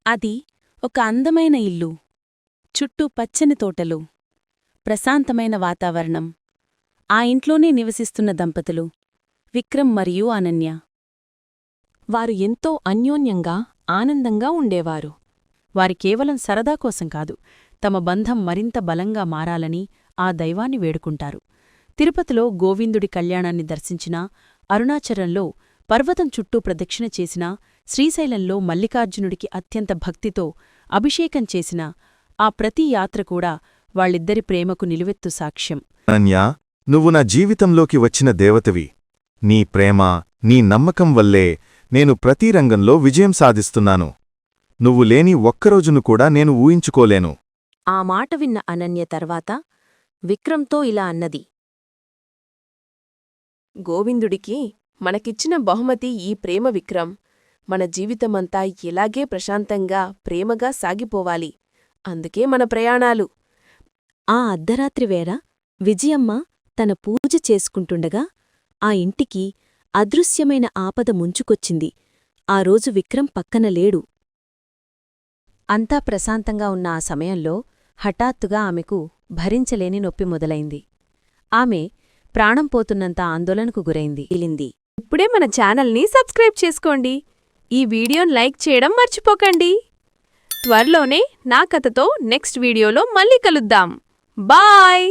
అది ఒక అందమైన ఇల్లు. చుట్టూ పచ్చని తోటలు, ప్రశాంతమైన వాతావరణం. ఆ ఇంట్లోనే నివసిస్తున్న దంపతులు విక్రమ్ మరియు అనన్య. వారు ఎంతో అన్యోన్యంగా ఆనందంగా ఉండేవారు. వారి కేవలం సరదా కోసం కాదు, తమ బంధం మరింత బలంగా మారాలని ఆ దైవాన్ని వేడుకుంటారు. తిరుపతిలో గోవిందుడి కళ్యాణాన్ని దర్శించినా, అరుణాచలంలో పర్వతం చుట్టూ ప్రదక్షిణ చేసినా, శ్రీశైలంలో మల్లికార్జునుడికి అత్యంత భక్తితో అభిషేకం చేసినా ఆ ప్రతి యాత్ర కూడా వాళ్ళిద్దరి ప్రేమకు నిలువెత్తు సాక్ష్యం. అనన్యా, నువ్వు నా జీవితంలోకి వచ్చిన దేవతవి. నీ ప్రేమ, నీ నమ్మకం వల్లే నేను ప్రతి రంగంలో విజయం సాధిస్తున్నాను. నువ్వు లేని ఒక్కరోజును కూడా నేను ఊహించుకోలేను. ఆ మాట విన్న అనన్య తర్వాత విక్రమ్తో ఇలా అన్నది. గోవిందుడికి మనకిచ్చిన బహుమతి ఈ ప్రేమ విక్రమ్. మన జీవితమంతా ఇలాగే ప్రశాంతంగా ప్రేమగా సాగిపోవాలి. అందుకే మన ప్రయాణాలు. ఆ అర్ధరాత్రివేళ విజయమ్మ తన పూజ చేసుకుంటుండగా ఆ ఇంటికి అదృశ్యమైన ఆపద ముంచుకొచ్చింది. ఆ రోజు విక్రమ్ పక్కన లేడు. అంతా ప్రశాంతంగా ఉన్న ఆ సమయంలో హఠాత్తుగా ఆమెకు భరించలేని నొప్పి మొదలైంది. ఆమె ప్రాణం పోతున్నంత ఆందోళనకు గురైంది. ఇప్పుడే మన ఛానల్ని సబ్స్క్రైబ్ చేసుకోండి. ఈ వీడియోని లైక్ చేయడం మర్చిపోకండి. త్వరలోనే నా కథతో నెక్స్ట్ వీడియోలో మళ్ళీ కలుద్దాం. బాయ్.